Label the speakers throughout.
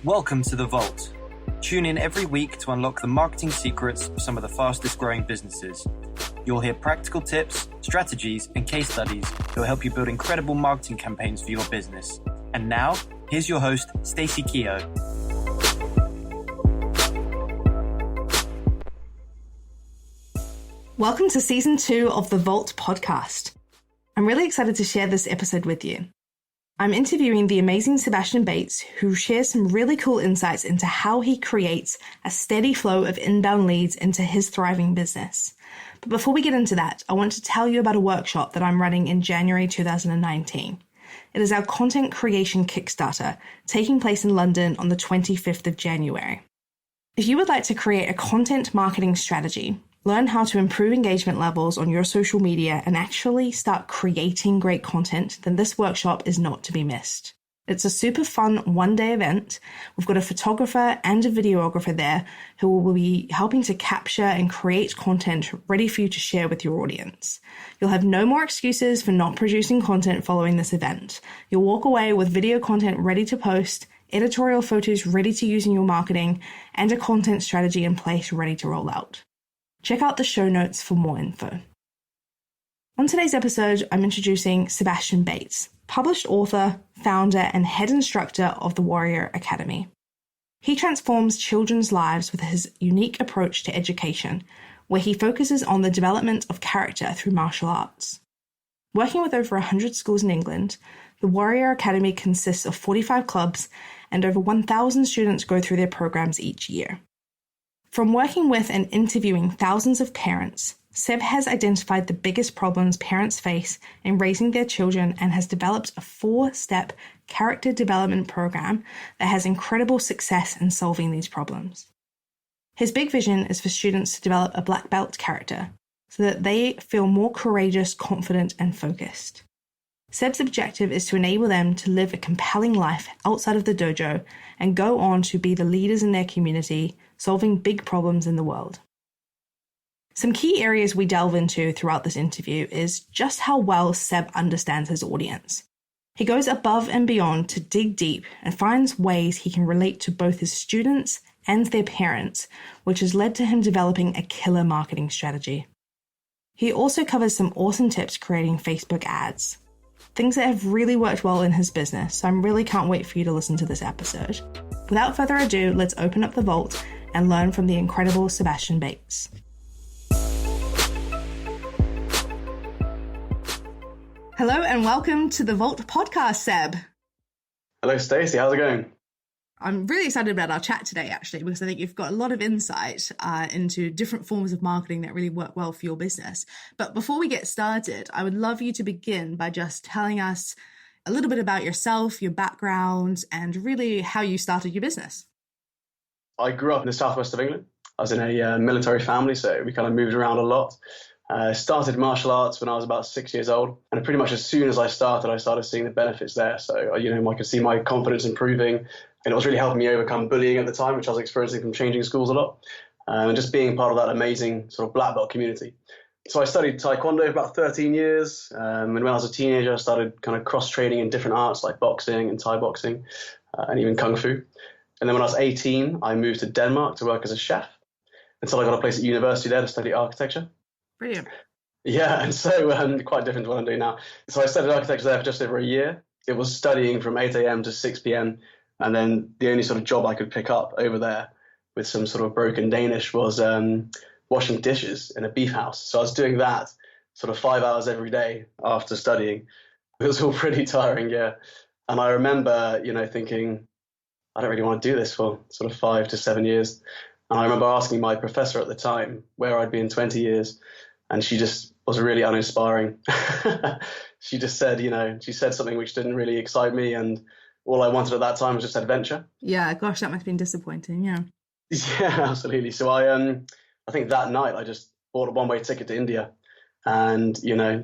Speaker 1: Welcome to The Vault. Tune in every week to unlock the marketing secrets of some of the fastest growing businesses. You'll hear practical tips, strategies, and case studies that will help you build incredible marketing campaigns for your business. And now, here's your host, Stacey Keogh.
Speaker 2: Welcome to Season 2 of The Vault podcast. I'm really excited to share this episode with you. I'm interviewing the amazing Sebastian Bates, who shares some really cool insights into how he creates a steady flow of inbound leads into his thriving business. But before we get into that, I want to tell you about a workshop that I'm running in January 2019. It is our content creation Kickstarter, taking place in London on the 25th of January. If you would like to create a content marketing strategy, learn how to improve engagement levels on your social media, and actually start creating great content, then this workshop is not to be missed. It's a super fun one-day event. We've got a photographer and a videographer there who will be helping to capture and create content ready for you to share with your audience. You'll have no more excuses for not producing content following this event. You'll walk away with video content ready to post, editorial photos ready to use in your marketing, and a content strategy in place ready to roll out. Check out the show notes for more info. On today's episode, I'm introducing Sebastian Bates, published author, founder, and head instructor of the Warrior Academy. He transforms children's lives with his unique approach to education, where he focuses on the development of character through martial arts. Working with over 100 schools in England, the Warrior Academy consists of 45 clubs, and over 1,000 students go through their programs each year. From working with and interviewing thousands of parents, Seb has identified the biggest problems parents face in raising their children and has developed a 4-step character development program that has incredible success in solving these problems. His big vision is for students to develop a black belt character so that they feel more courageous, confident, and focused. Seb's objective is to enable them to live a compelling life outside of the dojo and go on to be the leaders in their community, solving big problems in the world. Some key areas we delve into throughout this interview is just how well Seb understands his audience. He goes above and beyond to dig deep and finds ways he can relate to both his students and their parents, which has led to him developing a killer marketing strategy. He also covers some awesome tips creating Facebook ads, things that have really worked well in his business, so I really can't wait for you to listen to this episode. Without further ado, let's open up the vault and learn from the incredible Sebastian Bates. Hello and welcome to the Vault podcast, Seb.
Speaker 3: Hello, Stacey. How's it going?
Speaker 2: I'm really excited about our chat today, actually, because I think you've got a lot of insight into different forms of marketing that really work well for your business. But before we get started, I would love you to begin by just telling us a little bit about yourself, your background, and really how you started your business.
Speaker 3: I grew up in the southwest of England. I was in a military family, so we kind of moved around a lot. Started martial arts when I was about 6 years old, and pretty much as soon as I started seeing the benefits there. So, I could see my confidence improving, and it was really helping me overcome bullying at the time, which I was experiencing from changing schools a lot, and just being part of that amazing sort of black belt community. So I studied Taekwondo for about 13 years, and when I was a teenager, I started kind of cross-training in different arts like boxing and Thai boxing, and even Kung Fu. And then when I was 18, I moved to Denmark to work as a chef, until I got a place at university there to study architecture.
Speaker 2: Brilliant.
Speaker 3: Yeah, and so quite different to what I'm doing now. So I studied architecture there for just over a year. It was studying from 8 a.m. to 6 p.m. And then the only sort of job I could pick up over there with some sort of broken Danish was washing dishes in a beef house. So I was doing that sort of 5 hours every day after studying. It was all pretty tiring, yeah. And I remember, thinking, I don't really want to do this for sort of 5 to 7 years. And I remember asking my professor at the time where I'd be in 20 years. And she just was really uninspiring. She just said, she said something which didn't really excite me. And all I wanted at that time was just adventure.
Speaker 2: Yeah, gosh, that must have been disappointing, yeah.
Speaker 3: Yeah, absolutely. So I think that night I just bought a one-way ticket to India and,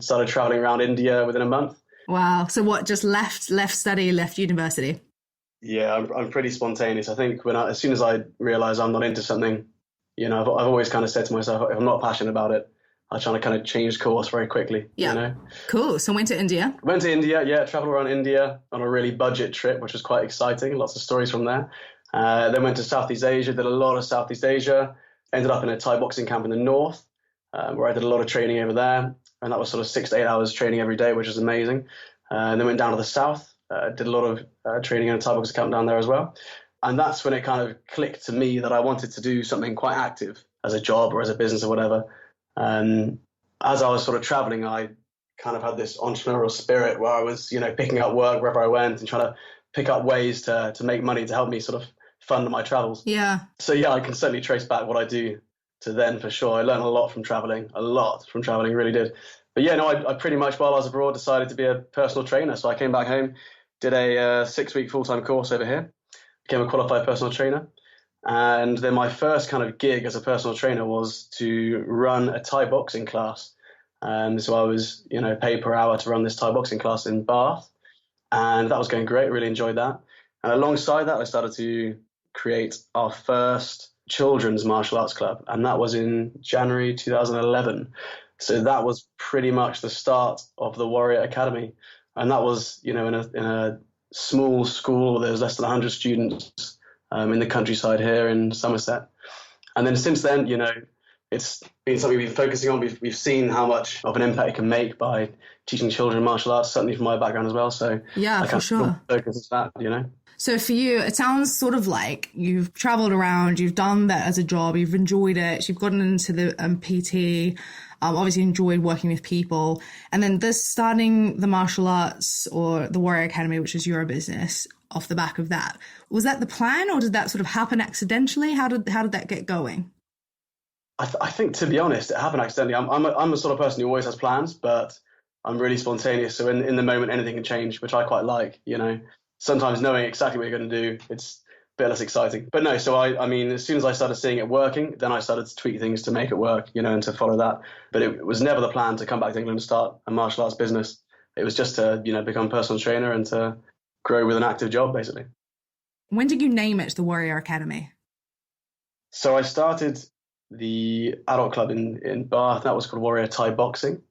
Speaker 3: started traveling around India within a month.
Speaker 2: Wow. So what, just left study, left university?
Speaker 3: Yeah, I'm pretty spontaneous. I think as soon as I realize I'm not into something, I've always kind of said to myself, if I'm not passionate about it, I'm trying to kind of change course very quickly.
Speaker 2: Yeah. Cool. So went to India.
Speaker 3: Went to India, yeah, traveled around India on a really budget trip, which was quite exciting. Lots of stories from there. Then went to Southeast Asia, did a lot of Southeast Asia, ended up in a Thai boxing camp in the north, where I did a lot of training over there. And that was sort of 6 to 8 hours training every day, which was amazing. And then went down to the south, did a lot of training in a Thai boxing camp down there as well. And that's when it kind of clicked to me that I wanted to do something quite active as a job or as a business or whatever. As I was sort of traveling, I kind of had this entrepreneurial spirit where I was, picking up work wherever I went and trying to pick up ways to make money to help me sort of fund my travels.
Speaker 2: Yeah.
Speaker 3: So yeah, I can certainly trace back what I do to then for sure. I learned a lot from traveling, really did. But yeah, no, I pretty much, while I was abroad, decided to be a personal trainer. So I came back home, did a 6-week full-time course over here, became a qualified personal trainer. And then my first kind of gig as a personal trainer was to run a Thai boxing class. So I was, paid per hour to run this Thai boxing class in Bath. And that was going great, really enjoyed that. And alongside that, I started to create our first children's martial arts club. And that was in January 2011. So that was pretty much the start of the Warrior Academy. And that was, in a small school. There was less than 100 students in the countryside here in Somerset. And then since then, it's been something we've been focusing on. We've seen how much of an impact it can make by teaching children martial arts, certainly from my background as well. So
Speaker 2: yeah, for sure.
Speaker 3: Focus on that,
Speaker 2: So for you, it sounds sort of like you've traveled around, you've done that as a job, you've enjoyed it, you've gotten into the PT, obviously enjoyed working with people. And then this starting the martial arts or the Warrior Academy, which is your business, off the back of that. Was that the plan, or did that sort of happen accidentally? How did that get going?
Speaker 3: I think, to be honest, it happened accidentally. I'm the sort of person who always has plans, but I'm really spontaneous. So in the moment, anything can change, which I quite like, Sometimes knowing exactly what you're going to do, it's a bit less exciting. But no, so I mean, as soon as I started seeing it working, then I started to tweak things to make it work, and to follow that. But it was never the plan to come back to England and start a martial arts business. It was just to, become a personal trainer and to grow with an active job, basically.
Speaker 2: When did you name it the Warrior Academy?
Speaker 3: So I started the adult club in Bath. That was called Warrior Thai Boxing.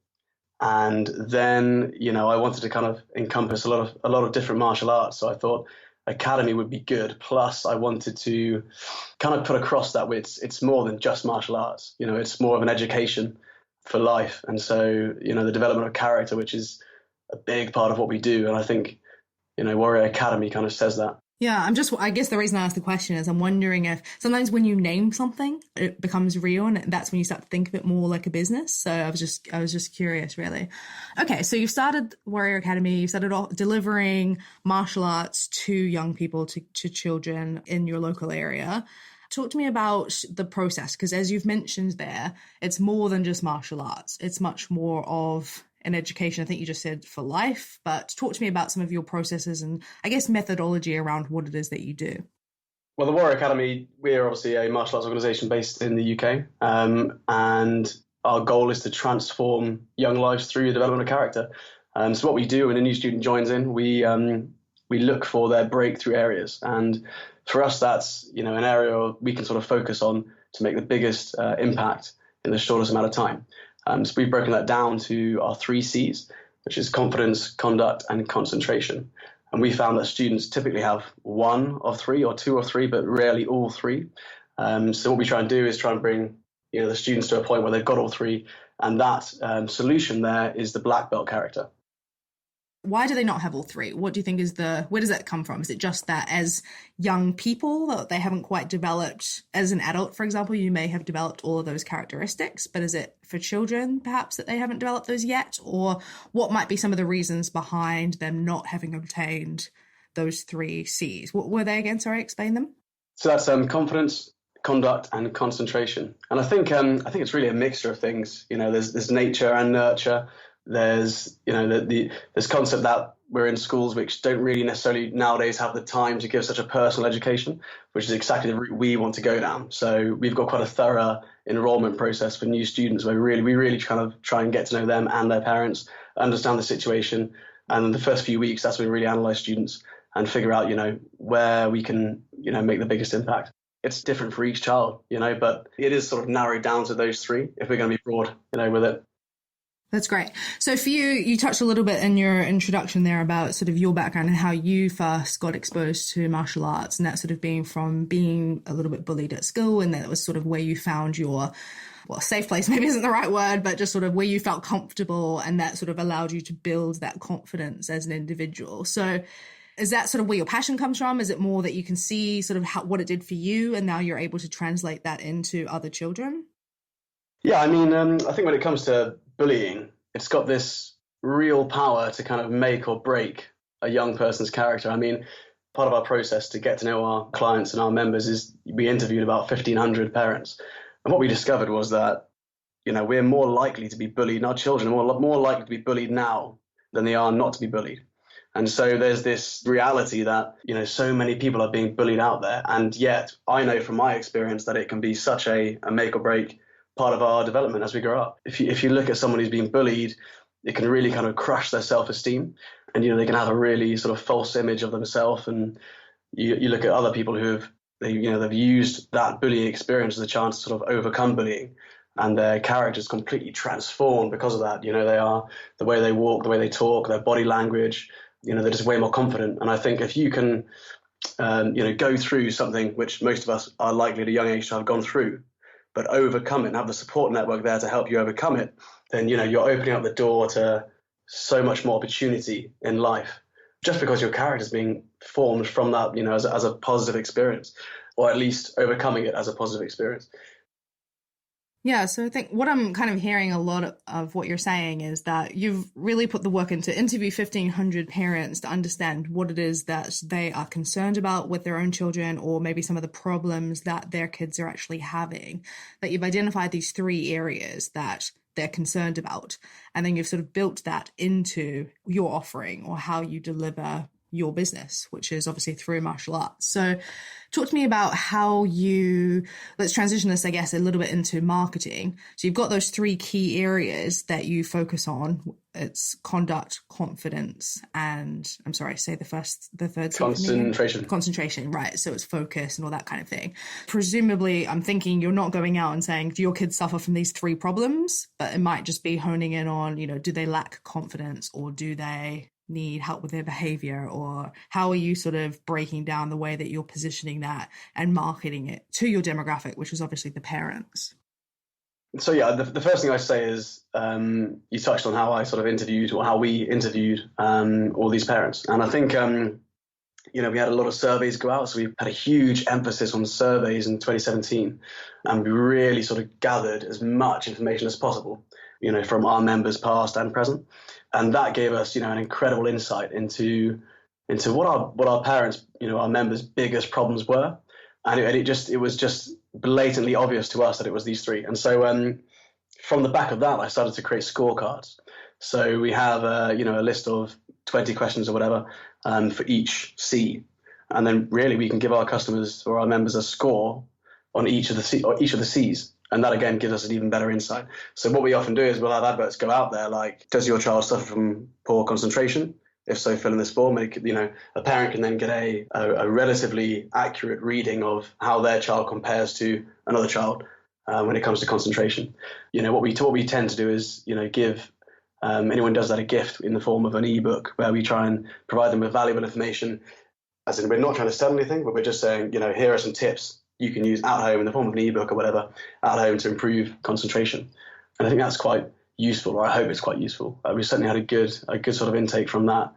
Speaker 3: And then, I wanted to kind of encompass a lot of different martial arts. So I thought academy would be good. Plus, I wanted to kind of put across that it's more than just martial arts. It's more of an education for life. And so, the development of character, which is a big part of what we do. And I think, Warrior Academy kind of says that.
Speaker 2: Yeah, I guess the reason I asked the question is I'm wondering if sometimes when you name something, it becomes real, and that's when you start to think of it more like a business. So I was just curious, really. Okay, so you've started Warrior Academy, you started off delivering martial arts to young people, to children in your local area. Talk to me about the process, because as you've mentioned there, it's more than just martial arts. It's much more of an education. I think you just said for life, but talk to me about some of your processes and I guess methodology around what it is that you do.
Speaker 3: Well, the Warrior Academy, we're obviously a martial arts organisation based in the UK, and our goal is to transform young lives through the development of character. So what we do when a new student joins in, we look for their breakthrough areas, and for us that's an area we can sort of focus on to make the biggest impact in the shortest amount of time. So we've broken that down to our 3 C's, which is confidence, conduct, and concentration. And we found that students typically have 1 of 3 or 2 or 3, but rarely all 3. So what we try and do is try and bring the students to a point where they've got all 3. And that solution there is the black belt character.
Speaker 2: Why do they not have all 3? What do you think where does that come from? Is it just that as young people that they haven't quite developed, as an adult, for example, you may have developed all of those characteristics, but is it for children perhaps that they haven't developed those yet? Or what might be some of the reasons behind them not having obtained those 3 C's? What were they again? Sorry, explain them.
Speaker 3: So that's confidence, conduct, and concentration. And I think it's really a mixture of things. There's nature and nurture. There's this concept that we're in schools which don't really necessarily nowadays have the time to give such a personal education, which is exactly the route we want to go down. So we've got quite a thorough enrollment process for new students where we really kind of try and get to know them and their parents, understand the situation. And in the first few weeks, that's when we really analyze students and figure out, where we can, make the biggest impact. it's different for each child, but it is sort of narrowed down to those three if we're going to be broad, with it.
Speaker 2: That's great. So for you touched a little bit in your introduction there about sort of your background and how you first got exposed to martial arts, and that sort of being from being a little bit bullied at school, and that was sort of where you found your, safe place maybe isn't the right word, but just sort of where you felt comfortable, and that sort of allowed you to build that confidence as an individual. So is that sort of where your passion comes from? Is it more that you can see sort of what it did for you, and now you're able to translate that into other children?
Speaker 3: Yeah, I mean, I think when it comes to bullying, it's got this real power to kind of make or break a young person's character. I mean, part of our process to get to know our clients and our members is we interviewed about 1,500 parents. And what we discovered was that, we're more likely to be bullied, and our children are more likely to be bullied now than they are not to be bullied. And so there's this reality that, so many people are being bullied out there. And yet I know from my experience that it can be such a make or break part of our development as we grow up. If you look at someone who's being bullied, it can really kind of crush their self-esteem, and they can have a really sort of false image of themselves. And you look at other people they've used that bullying experience as a chance to sort of overcome bullying, and their character's completely transformed because of that. They are, the way they walk, the way they talk, their body language, they're just way more confident. And I think if you can go through something which most of us are likely at a young age to have gone through, but overcome it and have the support network there to help you overcome it, then, you're opening up the door to so much more opportunity in life, just because your character is being formed from that, as a positive experience, or at least overcoming it as a positive experience.
Speaker 2: Yeah, so I think what I'm kind of hearing a lot of what you're saying is that you've really put the work into interview 1,500 parents to understand what it is that they are concerned about with their own children, or maybe some of the problems that their kids are actually having, that you've identified these three areas that they're concerned about, and then you've sort of built that into your offering or how you deliver your business, which is obviously through martial arts. So talk to me about how let's transition this, I guess, a little bit into marketing. So you've got those three key areas that you focus on. It's conduct, confidence, and I'm sorry, say the third.
Speaker 3: Concentration.
Speaker 2: Concentration, right. So it's focus and all that kind of thing. Presumably, I'm thinking you're not going out and saying, do your kids suffer from these three problems? But it might just be honing in on, do they lack confidence, or do they need help with their behavior, or how are you sort of breaking down the way that you're positioning that and marketing it to your demographic, which is obviously the parents?
Speaker 3: So yeah, the first thing I say is you touched on how I sort of interviewed, or how we interviewed all these parents. And I think, we had a lot of surveys go out. So we had a huge emphasis on surveys in 2017. And we really sort of gathered as much information as possible, from our members past and present. And that gave us, an incredible insight into what our parents, our members' biggest problems were. And it was just blatantly obvious to us that it was these three. And so from the back of that, I started to create scorecards. So we have a list of 20 questions or whatever for each C. And then really we can give our customers or our members a score on each of the C's. And that, again, gives us an even better insight. So what we often do is we'll have adverts go out there like, does your child suffer from poor concentration? If so, fill in this form. A parent can then get a relatively accurate reading of how their child compares to another child when it comes to concentration. What we tend to do is, give anyone does that a gift in the form of an ebook, where we try and provide them with valuable information. As in, we're not trying to sell anything, but we're just saying, here are some tips you can use at home in the form of an ebook or whatever at home to improve concentration. And I think that's quite useful, or I hope it's quite useful. We certainly had a good sort of intake from that.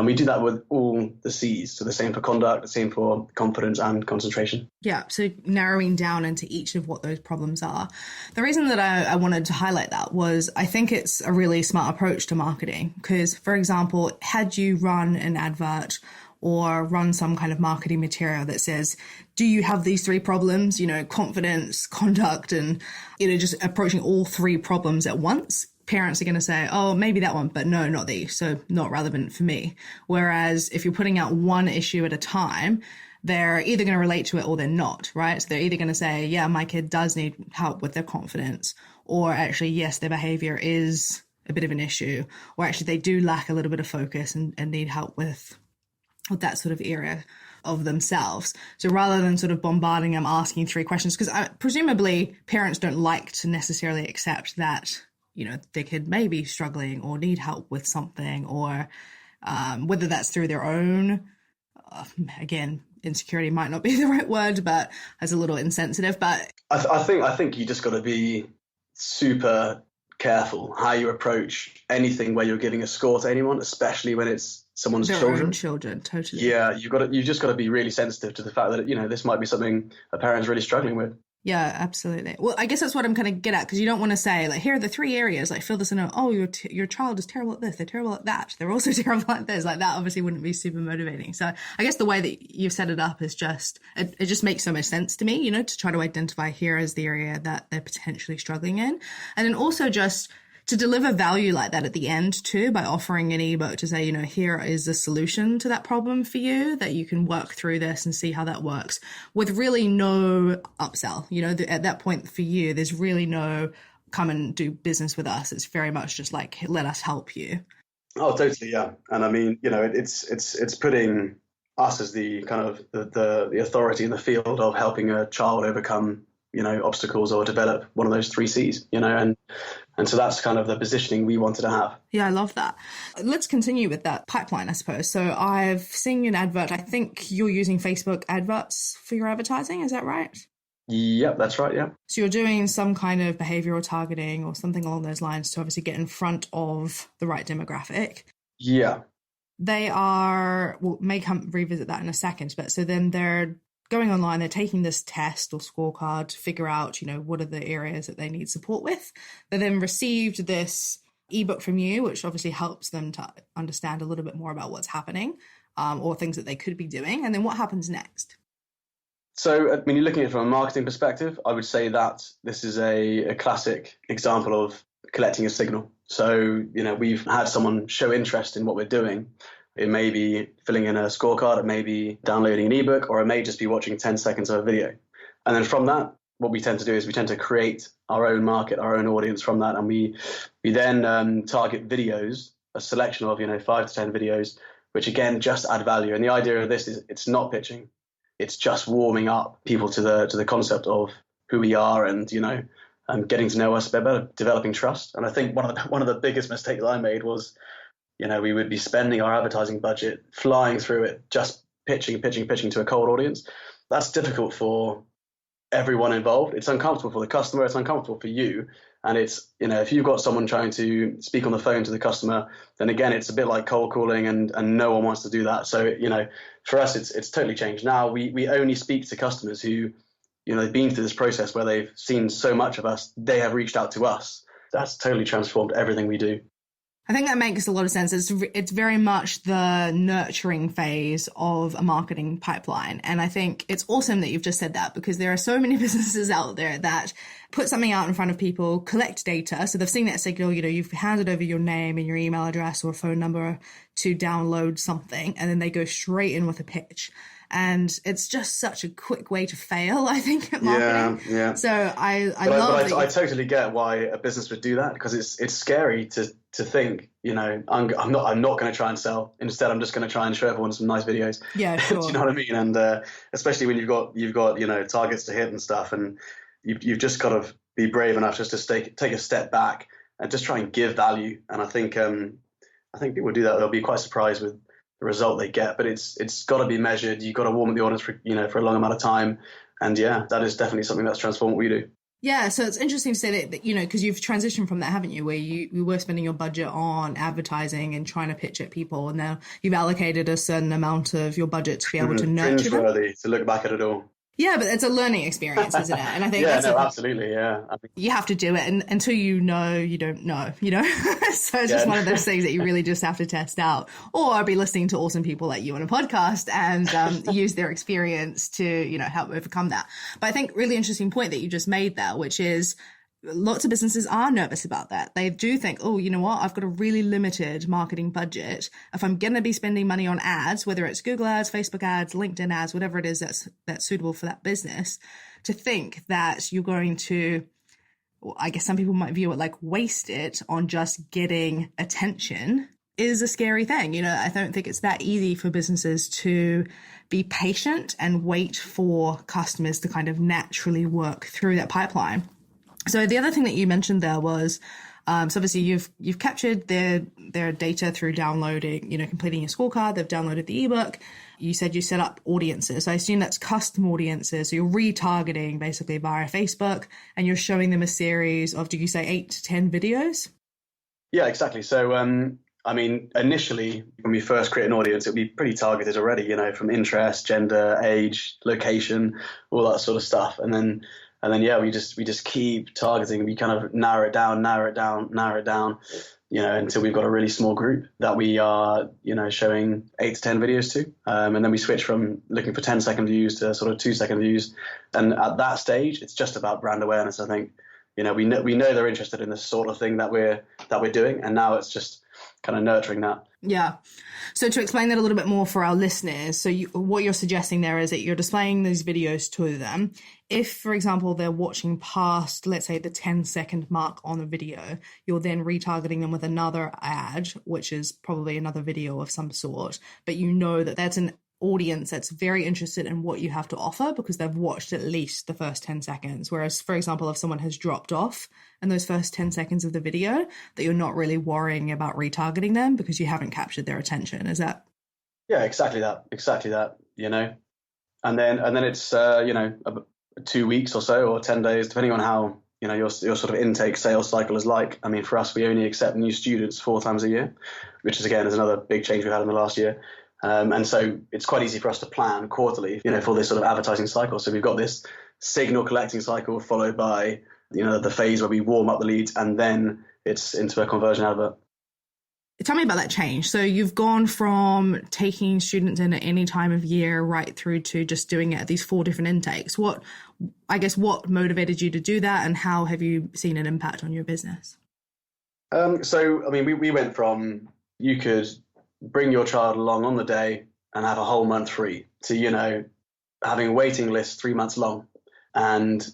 Speaker 3: We do that with all the C's, so the same for conduct, the same for confidence and concentration.
Speaker 2: Yeah, so narrowing down into each of what those problems are. The reason that I wanted to highlight that was I think it's a really smart approach to marketing, because, for example, had you run an advert or run some kind of marketing material that says, do you have these three problems, confidence, conduct, and, just approaching all three problems at once, parents are going to say, oh, maybe that one, but no, not these. So not relevant for me. Whereas if you're putting out one issue at a time, they're either going to relate to it or they're not, right? So they're either going to say, yeah, my kid does need help with their confidence, or actually, yes, their behavior is a bit of an issue, or actually they do lack a little bit of focus and need help with that sort of area. of themselves. So rather than sort of bombarding them, asking 3 questions, because presumably parents don't like to necessarily accept that, you know, their kid may be struggling or need help with something, or whether that's through their own, again, insecurity might not be the right word, but as a little insensitive. But
Speaker 3: I think you just got to be super careful how you approach anything where you're giving a score to anyone, especially when it's someone's
Speaker 2: their
Speaker 3: children.
Speaker 2: own children, totally.
Speaker 3: Yeah, you just got to be really sensitive to the fact that, you know, this might be something a parent's really struggling with.
Speaker 2: Yeah, absolutely. Well, I guess that's what I'm kind of get at, because you don't want to say, like, here are the 3 areas, like, fill this in, your child is terrible at this, they're terrible at that, they're also terrible at this. Like, that obviously wouldn't be super motivating. So I guess the way that you've set it up is just, it just makes so much sense to me, you know, to try to identify here as the area that they're potentially struggling in. And then also just to deliver value like that at the end too, by offering an ebook to say, you know, here is a solution to that problem for you, that you can work through this and see how that works, with really no upsell. You know, at that point for you, there's really no come and do business with us. It's very much just like, let us help you.
Speaker 3: Oh, totally. Yeah. And I mean, you know, it's putting us as the kind of the authority in the field of helping a child overcome, you know, obstacles or develop one of those 3 C's, you know, and so that's kind of the positioning we wanted to have.
Speaker 2: Yeah, I love that. Let's continue with that pipeline, I suppose. So I've seen an advert. I think you're using Facebook adverts for your advertising. Is that right?
Speaker 3: Yep, that's right. Yeah.
Speaker 2: So you're doing some kind of behavioral targeting or something along those lines to obviously get in front of the right demographic.
Speaker 3: Yeah.
Speaker 2: They are, well, may come revisit that in a second, but so then they're going online, they're taking this test or scorecard to figure out, you know, what are the areas that they need support with. They then received this ebook from you, which obviously helps them to understand a little bit more about what's happening, or things that they could be doing. And then what happens next?
Speaker 3: So when you're looking at it from a marketing perspective, I would say that this is a classic example of collecting a signal. So, you know, we've had someone show interest in what we're doing. It may be filling in a scorecard, it may be downloading an ebook, or it may just be watching 10 seconds of a video. And then from that, what we tend to do is we tend to create our own market, our own audience from that. And we then target videos, a selection of, you know, 5 to 10 videos, which again, just add value. And the idea of this is it's not pitching. It's just warming up people to the concept of who we are and, you know, getting to know us a bit better, developing trust. And I think one of the biggest mistakes I made was, you know, we would be spending our advertising budget, flying through it, just pitching to a cold audience. That's difficult for everyone involved. It's uncomfortable for the customer. It's uncomfortable for you. And it's, you know, if you've got someone trying to speak on the phone to the customer, then again, it's a bit like cold calling and no one wants to do that. So, you know, for us, it's totally changed. Now we only speak to customers who, you know, they've been through this process where they've seen so much of us, they have reached out to us. That's totally transformed everything we do.
Speaker 2: I think that makes a lot of sense. It's very much the nurturing phase of a marketing pipeline. And I think it's awesome that you've just said that, because there are so many businesses out there that put something out in front of people, collect data. So they've seen that signal, you know, you've handed over your name and your email address or phone number to download something, and then they go straight in with a pitch. And it's just such a quick way to fail, I think, at marketing.
Speaker 3: Yeah.
Speaker 2: So I
Speaker 3: totally get why a business would do that, because it's scary to think, you know, I'm not going to try and sell. Instead, I'm just going to try and show everyone some nice videos.
Speaker 2: Yeah, sure.
Speaker 3: Do you know what I mean? And especially when you've got you know, targets to hit and stuff, and you've just got to be brave enough just to take a step back and just try and give value. And I think people do that. They'll be quite surprised with the result they get, but it's got to be measured. You've got to warm up the audience for a long amount of time. And yeah, that is definitely something that's transformed what we do.
Speaker 2: Yeah, so it's interesting to say that, you know, because you've transitioned from that, haven't you, where you were spending your budget on advertising and trying to pitch at people, and now you've allocated a certain amount of your budget to be able to nurture them.
Speaker 3: Cringeworthy to look back at it all.
Speaker 2: Yeah, but it's a learning experience, isn't it? And I think
Speaker 3: absolutely, yeah.
Speaker 2: You have to do it, and until you know, you don't know, you know? So it's just one of those things that you really just have to test out, or be listening to awesome people like you on a podcast and use their experience to, you know, help overcome that. But I think really interesting point that you just made there, which is lots of businesses are nervous about that. They do think, oh, you know what? I've got a really limited marketing budget. If I'm going to be spending money on ads, whether it's Google ads, Facebook ads, LinkedIn ads, whatever it is that's suitable for that business, to think that you're going to, I guess some people might view it like waste it on just getting attention is a scary thing. I don't think it's that easy for businesses to be patient and wait for customers to kind of naturally work through that pipeline. So the other thing that you mentioned there was, so obviously you've captured their data through downloading, completing your scorecard. They've downloaded the ebook. You said you set up audiences. So I assume that's custom audiences. So you're retargeting basically via Facebook, and you're showing them a series of, did you say 8 to 10 videos?
Speaker 3: Yeah, exactly. So, initially when we first create an audience, it'll be pretty targeted already, from interest, gender, age, location, all that sort of stuff. And then yeah, we just keep targeting. We kind of narrow it down, until we've got a really small group that we are, showing 8 to 10 videos to. And then we switch from looking for 10-second views to sort of 2-second views. And at that stage, it's just about brand awareness, I think. We know they're interested in the sort of thing that we're doing, and now it's just kind of nurturing that.
Speaker 2: Yeah. So to explain that a little bit more for our listeners, so what you're suggesting there is that you're displaying these videos to them. If, for example, they're watching past, let's say, the 10-second mark on the video, you're then retargeting them with another ad, which is probably another video of some sort, but that that's an audience that's very interested in what you have to offer because they've watched at least the first 10 seconds. Whereas, for example, if someone has dropped off in those first 10 seconds of the video, that you're not really worrying about retargeting them because you haven't captured their attention. Is that?
Speaker 3: Yeah, exactly that. And then it's, 2 weeks or so, or 10 days, depending on how, your sort of intake sales cycle is like. I mean, for us, we only accept new students 4 times a year, which is another big change we've had in the last year. And so it's quite easy for us to plan quarterly, for this sort of advertising cycle. So we've got this signal collecting cycle followed by, the phase where we warm up the leads, and then it's into a conversion advert.
Speaker 2: Tell me about that change. So you've gone from taking students in at any time of year right through to just doing it at these 4 different intakes. What motivated you to do that, and how have you seen an impact on your business?
Speaker 3: We went from, you could bring your child along on the day and have a whole month free, to having a waiting list 3 months long. And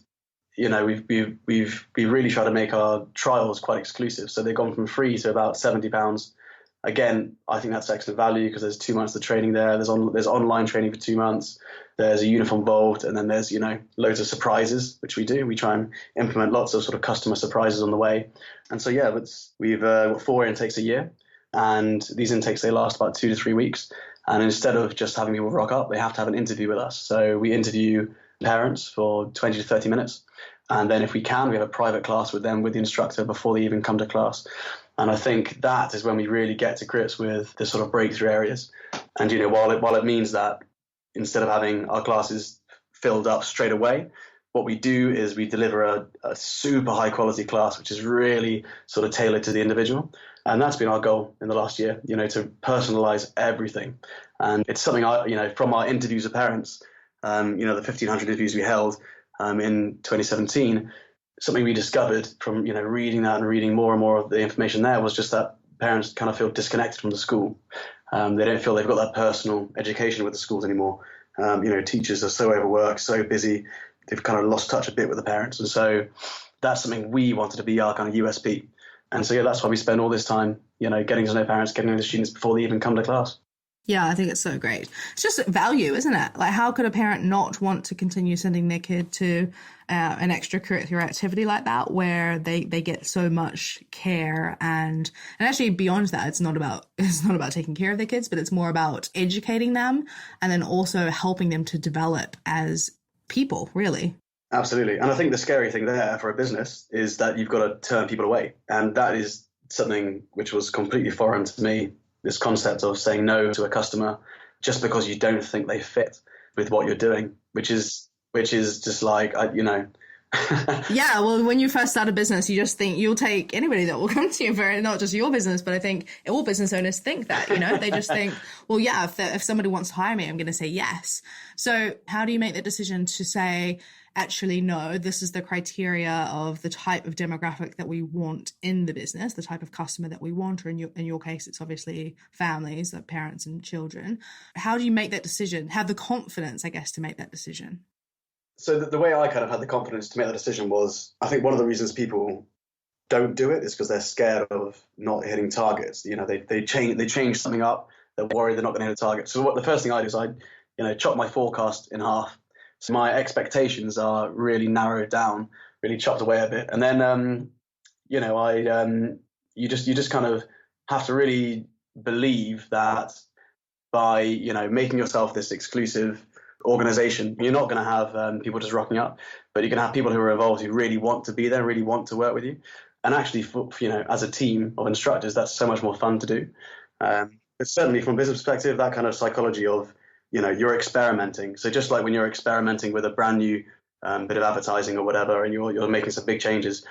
Speaker 3: we've really tried to make our trials quite exclusive, so they've gone from free to about £70. Again, I think that's excellent value because there's 2 months of training there. There's online training for 2 months. There's a uniform involved, and then there's loads of surprises, which we do. We try and implement lots of sort of customer surprises on the way. And so yeah, we've got 4 intakes a year. And these intakes, they last about 2 to 3 weeks. And instead of just having people rock up, they have to have an interview with us. So we interview parents for 20 to 30 minutes. And then if we can, we have a private class with them, with the instructor, before they even come to class. And I think that is when we really get to grips with the sort of breakthrough areas. And, while it means that instead of having our classes filled up straight away, what we do is we deliver a super high quality class, which is really sort of tailored to the individual. And that's been our goal in the last year, to personalize everything. And it's something from our interviews of parents, the 1,500 interviews we held in 2017, something we discovered from, reading that and reading more and more of the information there was just that parents kind of feel disconnected from the school. They don't feel they've got that personal education with the schools anymore. Teachers are so overworked, so busy, they've kind of lost touch a bit with the parents. And so that's something we wanted to be our kind of USP. And so, yeah, that's why we spend all this time, getting to know parents, getting to know the students before they even come to class.
Speaker 2: Yeah, I think it's so great. It's just value, isn't it? Like, how could a parent not want to continue sending their kid to an extracurricular activity like that, where they get so much care and actually beyond that, it's not about taking care of their kids, but it's more about educating them and then also helping them to develop as people, really.
Speaker 3: Absolutely. And I think the scary thing there for a business is that you've got to turn people away. And that is something which was completely foreign to me, this concept of saying no to a customer just because you don't think they fit with what you're doing, which is just like,
Speaker 2: Yeah, well, when you first start a business, you just think you'll take anybody that will come to you for not just your business, but I think all business owners think that, they just think, well, yeah, if somebody wants to hire me, I'm going to say yes. So how do you make the decision to say, actually, no, this is the criteria of the type of demographic that we want in the business, the type of customer that we want, or in your case, it's obviously families, like parents and children. How do you make that decision? Have the confidence, I guess, to make that decision?
Speaker 3: So the way I kind of had the confidence to make that decision was, I think one of the reasons people don't do it, it's because they're scared of not hitting targets. They change something up. They're worried they're not going to hit a target. So the first thing I do is I chop my forecast in half. So my expectations are really narrowed down, really chopped away a bit. And then, you just kind of have to really believe that by, making yourself this exclusive organization, you're not going to have people just rocking up, but you're going to have people who are involved who really want to be there, really want to work with you. And actually, as a team of instructors, that's so much more fun to do. But certainly from a business perspective, that kind of psychology of, you're experimenting. So just like when you're experimenting with a brand new bit of advertising or whatever, and you're making some big changes,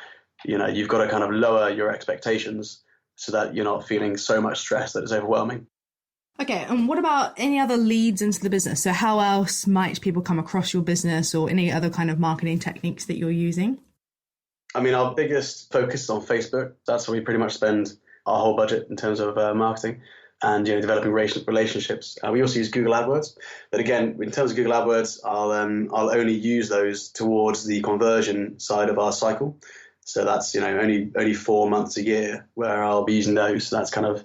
Speaker 3: you've got to kind of lower your expectations so that you're not feeling so much stress that it's overwhelming.
Speaker 2: Okay, and what about any other leads into the business? So how else might people come across your business, or any other kind of marketing techniques that you're using?
Speaker 3: I mean, our biggest focus is on Facebook. That's where we pretty much spend our whole budget in terms of marketing and developing relationships. We also use Google AdWords, but again, in terms of Google AdWords, I'll only use those towards the conversion side of our cycle. So that's only 4 months a year where I'll be using those. So that's kind of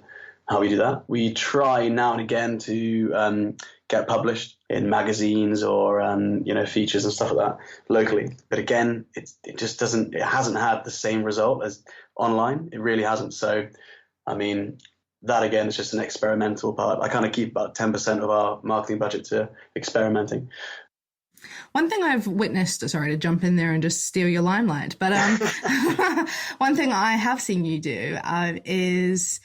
Speaker 3: how we do that. We try now and again to get published in magazines or features and stuff like that locally. But again, it hasn't had the same result as online. It really hasn't. So, I mean, that again is just an experimental part. I kind of keep about 10% of our marketing budget to experimenting.
Speaker 2: One thing I've witnessed, sorry to jump in there and just steal your limelight, but one thing I have seen you do is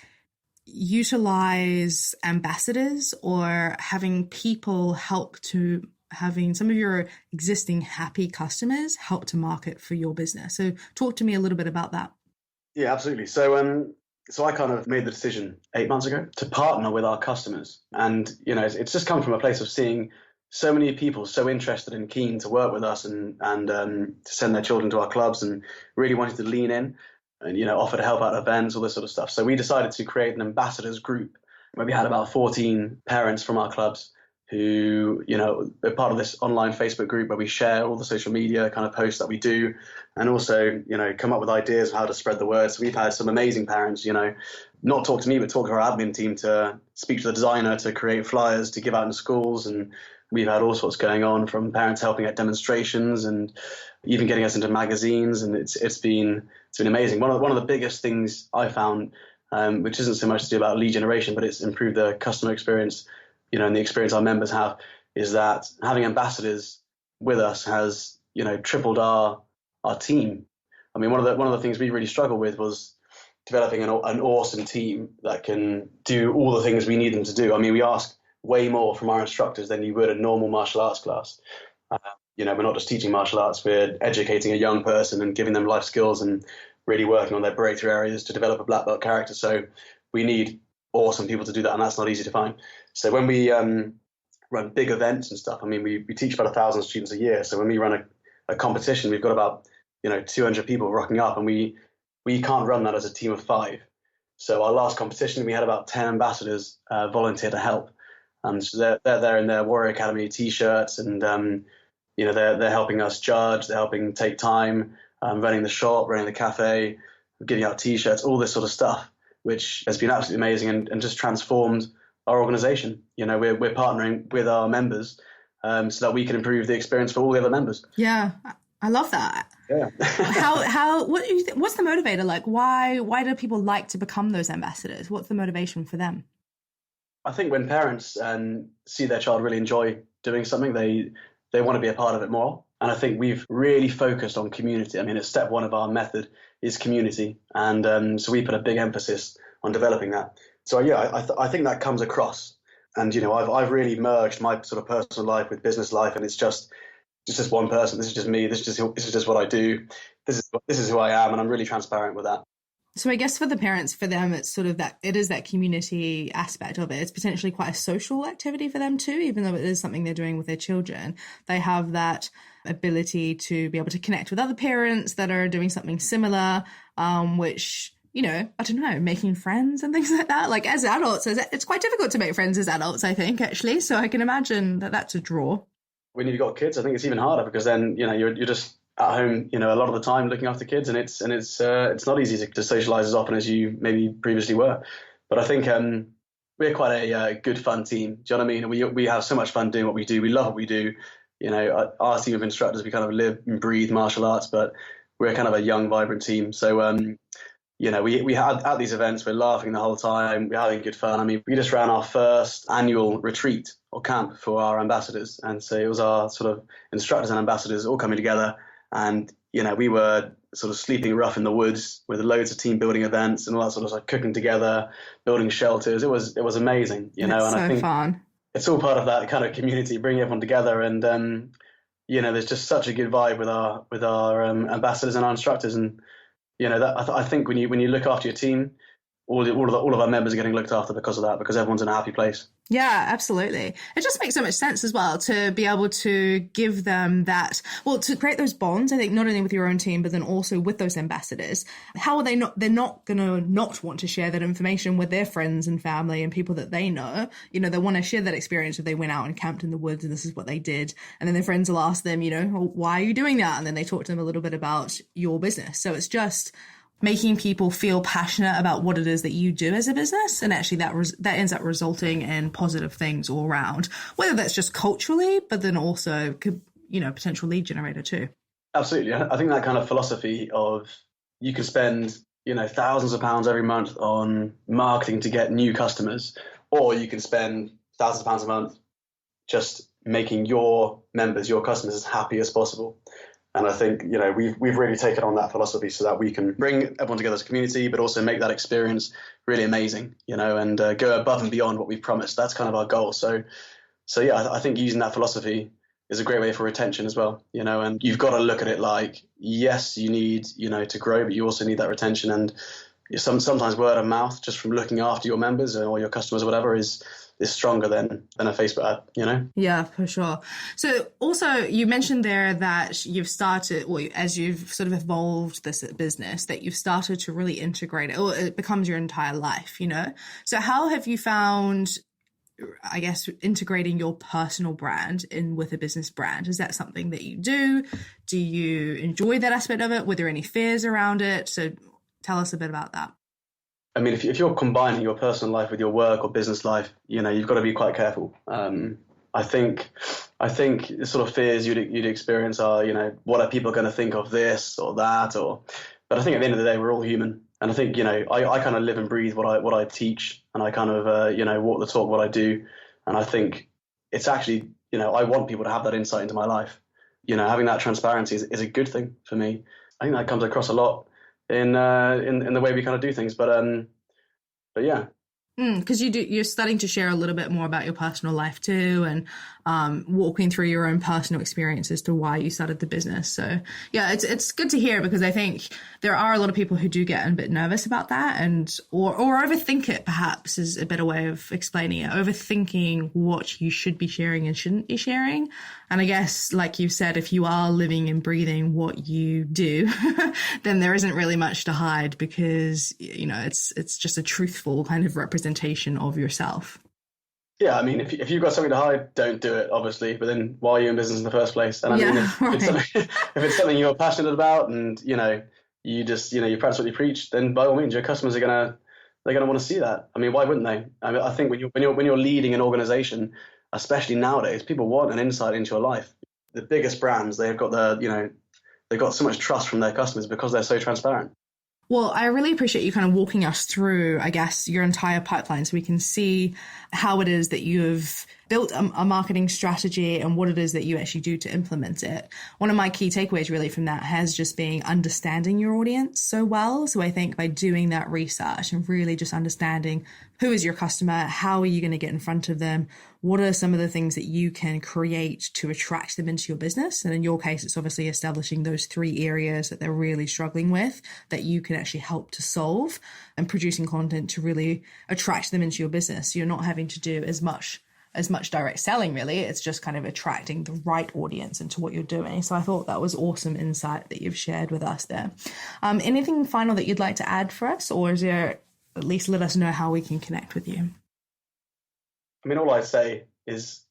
Speaker 2: utilize ambassadors, or having people having some of your existing happy customers help to market for your business. So talk to me a little bit about that.
Speaker 3: Yeah, absolutely. So I kind of made the decision 8 months ago to partner with our customers. And, it's just come from a place of seeing so many people so interested and keen to work with us and to send their children to our clubs and really wanting to lean in and, offer to help out events, all this sort of stuff. So we decided to create an ambassadors group where we had about 14 parents from our clubs who, are part of this online Facebook group where we share all the social media kind of posts that we do, and also, come up with ideas of how to spread the word. So we've had some amazing parents, not talk to me, but talk to our admin team, to speak to the designer, to create flyers, to give out in schools. And we've had all sorts going on, from parents helping at demonstrations and even getting us into magazines. And it's been amazing. One of the biggest things I found, which isn't so much to do about lead generation, but it's improved the customer experience, and the experience our members have, is that having ambassadors with us has, tripled our team. I mean, one of the things we really struggled with was developing an awesome team that can do all the things we need them to do. I mean, we ask way more from our instructors than you would a normal martial arts class. We're not just teaching martial arts, we're educating a young person and giving them life skills and really working on their breakthrough areas to develop a black belt character. So we need awesome people to do that, and that's not easy to find. So when we run big events and stuff, I mean, we teach about 1,000 students a year. So when we run a competition, we've got about 200 people rocking up, and we can't run that as a team of 5. So our last competition, we had about 10 ambassadors volunteer to help. So they're there in their Warrior Academy t-shirts, and they're helping us judge, they're helping take time, running the shop, running the cafe, giving out t-shirts, all this sort of stuff, which has been absolutely amazing and just transformed our organization. We're partnering with our members so that we can improve the experience for all the other members.
Speaker 2: Yeah, I love that.
Speaker 3: Yeah.
Speaker 2: What's the motivator? Like, why do people like to become those ambassadors? What's the motivation for them?
Speaker 3: I think when parents see their child really enjoy doing something, they want to be a part of it more. And I think we've really focused on community. I mean, it's step 1 of our method is community. And so we put a big emphasis on developing that. So yeah, I think that comes across. And, I've really merged my sort of personal life with business life, and it's just one person. This is just me. This is just what I do. This is who I am. And I'm really transparent with that.
Speaker 2: So I guess for the parents, for them, it's sort of that, it is that community aspect of it. It's potentially quite a social activity for them too, even though it is something they're doing with their children. They have that ability to be able to connect with other parents that are doing something similar, which, I don't know, making friends and things like that. Like as adults, it's quite difficult to make friends as adults, I think, actually. So I can imagine that that's a draw.
Speaker 3: When you've got kids, I think it's even harder, because then, you're just at home, a lot of the time looking after kids, and it's not easy to socialize as often as you maybe previously were. But I think we're quite a good fun team. Do you know what I mean? We have so much fun doing what we do. We love what we do. Our team of instructors, we kind of live and breathe martial arts, but we're kind of a young, vibrant team. So we had at these events, we're laughing the whole time, we're having good fun. I mean, we just ran our first annual retreat or camp for our ambassadors, and so it was our sort of instructors and ambassadors all coming together. And we were sort of sleeping rough in the woods with loads of team building events and all that sort of like cooking together, building shelters. It was amazing, and I think
Speaker 2: fun.
Speaker 3: It's all part of that kind of community, bringing everyone together. And there's just such a good vibe with our ambassadors and our instructors. And I think when you look after your team, all of our members are getting looked after because of that, because everyone's in a happy place.
Speaker 2: Yeah, absolutely. It just makes so much sense as well to be able to give them that, to create those bonds, I think, not only with your own team, but then also with those ambassadors. How are they're not going to not want to share that information with their friends and family and people that they know. They want to share that experience if they went out and camped in the woods and this is what they did. And then their friends will ask them, why are you doing that? And then they talk to them a little bit about your business. So it's just making people feel passionate about what it is that you do as a business. And actually that ends up resulting in positive things all around, whether that's just culturally, but then also could, potential lead generator too.
Speaker 3: Absolutely. I think that kind of philosophy of you can spend, thousands of pounds every month on marketing to get new customers, or you can spend thousands of pounds a month just making your members, your customers as happy as possible. And I think, we've really taken on that philosophy so that we can bring everyone together as a community, but also make that experience really amazing, and go above and beyond what we've promised. That's kind of our goal. So yeah, I think using that philosophy is a great way for retention as well, and you've got to look at it like, yes, you need, to grow, but you also need that retention. And sometimes word of mouth just from looking after your members or your customers or whatever is stronger than a Facebook ad,
Speaker 2: Yeah, for sure. So also you mentioned there that you've started, or as you've sort of evolved this business, that you've started to really integrate it, or it becomes your entire life, So how have you found, I guess, integrating your personal brand in with a business brand? Is that something that you do? Do you enjoy that aspect of it? Were there any fears around it? So tell us a bit about that.
Speaker 3: I mean, if you're combining your personal life with your work or business life, you've got to be quite careful. I think the sort of fears you'd experience are, what are people going to think of this or that, but I think at the end of the day, we're all human. And I think, I kind of live and breathe what I teach, and I kind of, walk the talk, what I do. And I think it's actually, I want people to have that insight into my life. Having that transparency is a good thing for me. I think that comes across a lot in the way we kind of do things, but yeah.
Speaker 2: Because you're starting to share a little bit more about your personal life too, and walking through your own personal experience as to why you started the business. So yeah, it's good to hear, because I think there are a lot of people who do get a bit nervous about that, or overthink it, perhaps is a better way of explaining it. Overthinking what you should be sharing and shouldn't be sharing. And I guess, like you said, if you are living and breathing what you do, then there isn't really much to hide, because it's just a truthful kind of representation of yourself.
Speaker 3: Yeah, I mean, if you've got something to hide, don't do it, obviously. But then why are you in business in the first place? And I mean, if it's something you're passionate about, and you just you practice what you preach, then by all means, your customers are gonna want to see that. I mean, why wouldn't they? I mean, I think when you're leading an organization, especially nowadays, people want an insight into your life. The biggest brands, they've got they've got so much trust from their customers because they're so transparent.
Speaker 2: Well, I really appreciate you kind of walking us through, I guess, your entire pipeline, so we can see how it is that you've built a marketing strategy and what it is that you actually do to implement it. One of my key takeaways really from that has just been understanding your audience so well. So I think by doing that research and really just understanding who is your customer, how are you going to get in front of them, what are some of the things that you can create to attract them into your business? And in your case, it's obviously establishing those 3 areas that they're really struggling with that you can actually help to solve, and producing content to really attract them into your business. So you're not having to do as much direct selling, really. It's just kind of attracting the right audience into what you're doing. So I thought that was awesome insight that you've shared with us there. Anything final that you'd like to add for us, or is there, at least let us know how we can connect with you?
Speaker 3: I mean, all I say is,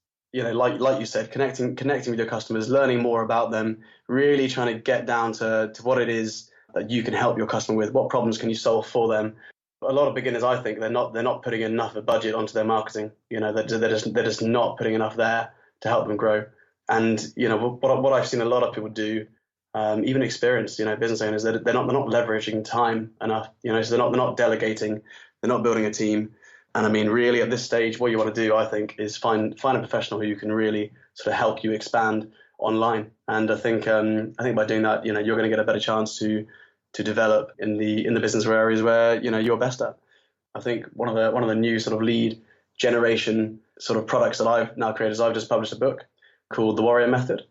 Speaker 3: like you said, connecting with your customers, learning more about them, really trying to get down to what it is that you can help your customer with. What problems can you solve for them? A lot of beginners, I think, they're not putting enough of a budget onto their marketing. They're just not putting enough there to help them grow. And what I've seen a lot of people do, even experienced business owners, they're not leveraging time enough. So they're not delegating, they're not building a team. And I mean, really, at this stage, what you want to do, I think, is find a professional who can really sort of help you expand online. And I think by doing that, you're going to get a better chance to develop in the business areas where you're best at. I think one of the new sort of lead generation sort of products that I've now created is I've just published a book called The Warrior Method.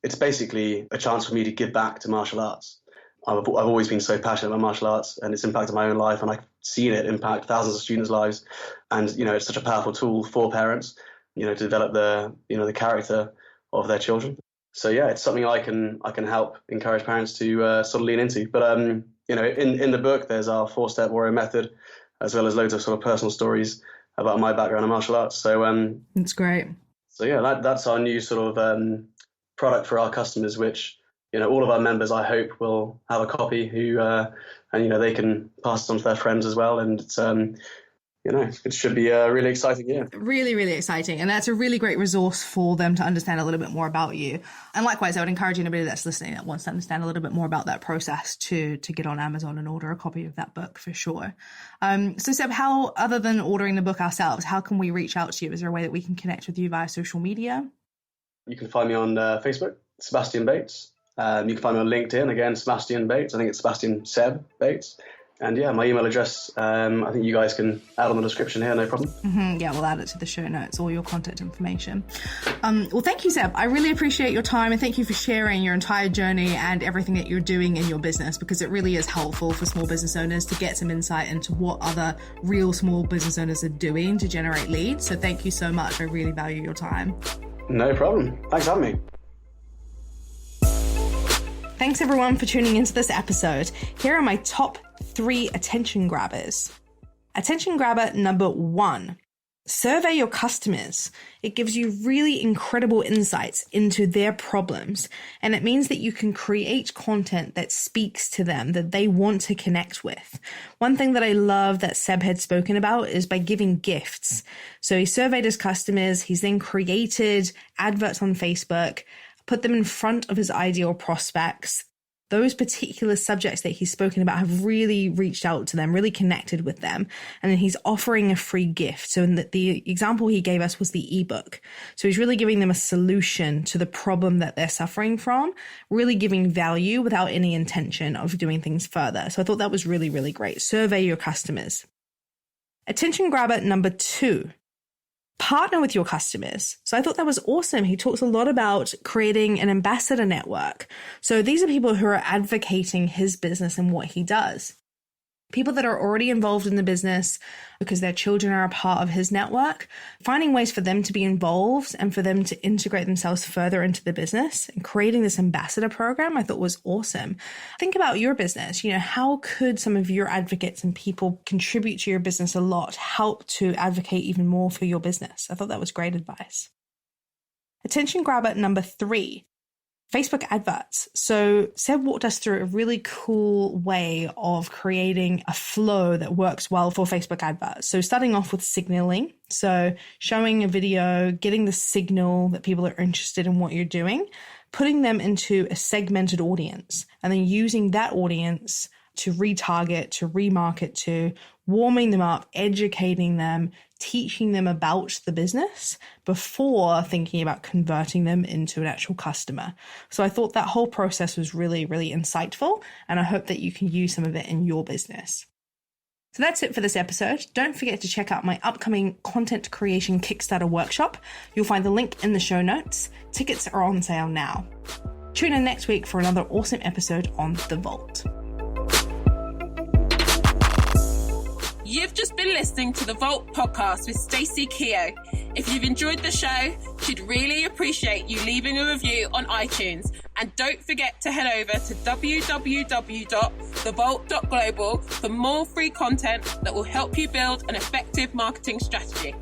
Speaker 3: It's basically a chance for me to give back to martial arts. I've always been so passionate about martial arts and its impact on my own life, and I've seen it impact thousands of students' lives. And it's such a powerful tool for parents, to develop the character of their children. So yeah, it's something I can help encourage parents to sort of lean into. But in the book, there's our 4-step warrior method, as well as loads of sort of personal stories about my background in martial arts. So
Speaker 2: that's great.
Speaker 3: So yeah, that's our new sort of product for our customers, which all of our members, I hope, will have a copy. And they can pass it on to their friends as well. And it's it should be a really exciting year.
Speaker 2: Really, really exciting. And that's a really great resource for them to understand a little bit more about you. And likewise, I would encourage anybody that's listening that wants to understand a little bit more about that process to get on Amazon and order a copy of that book for sure. So Seb, how, other than ordering the book ourselves, how can we reach out to you? Is there a way that we can connect with you via social media?
Speaker 3: You can find me on Facebook, Sebastian Bates. You can find me on LinkedIn, again, Sebastian Bates. I think it's Sebastian Seb Bates. And yeah, my email address, I think you guys can add on the description here, no problem.
Speaker 2: Mm-hmm. Yeah, we'll add it to the show notes, all your contact information. Well, thank you, Seb. I really appreciate your time, and thank you for sharing your entire journey and everything that you're doing in your business, because it really is helpful for small business owners to get some insight into what other real small business owners are doing to generate leads. So thank you so much. I really value your time.
Speaker 3: No problem. Thanks for having me.
Speaker 2: Thanks everyone for tuning into this episode. Here are my top 3 attention grabbers. Attention grabber number 1, survey your customers. It gives you really incredible insights into their problems, and it means that you can create content that speaks to them, that they want to connect with. One thing that I love that Seb had spoken about is by giving gifts. So he surveyed his customers, he's then created adverts on Facebook, put them in front of his ideal prospects. Those particular subjects that he's spoken about have really reached out to them, really connected with them. And then he's offering a free gift. So in the example he gave us was the ebook. So he's really giving them a solution to the problem that they're suffering from, really giving value without any intention of doing things further. So I thought that was really, really great. Survey your customers. Attention grabber number 2. Partner with your customers. So I thought that was awesome. He talks a lot about creating an ambassador network. So these are people who are advocating his business and what he does. People that are already involved in the business because their children are a part of his network, finding ways for them to be involved and for them to integrate themselves further into the business, and creating this ambassador program I thought was awesome. Think about your business. How could some of your advocates and people contribute to your business a lot, help to advocate even more for your business? I thought that was great advice. Attention grabber number 3. Facebook adverts. So Seb walked us through a really cool way of creating a flow that works well for Facebook adverts. So starting off with signaling. So showing a video, getting the signal that people are interested in what you're doing, putting them into a segmented audience, and then using that audience to retarget, to remarket to, warming them up, educating them, teaching them about the business before thinking about converting them into an actual customer. So I thought that whole process was really, really insightful, and I hope that you can use some of it in your business. So that's it for this episode. Don't forget to check out my upcoming content creation Kickstarter workshop. You'll find the link in the show notes. Tickets are on sale now. Tune in next week for another awesome episode on The Vault.
Speaker 4: You've just been listening to The Vault podcast with Stacey Keogh. If you've enjoyed the show, she'd really appreciate you leaving a review on iTunes. And don't forget to head over to www.thevault.global for more free content that will help you build an effective marketing strategy.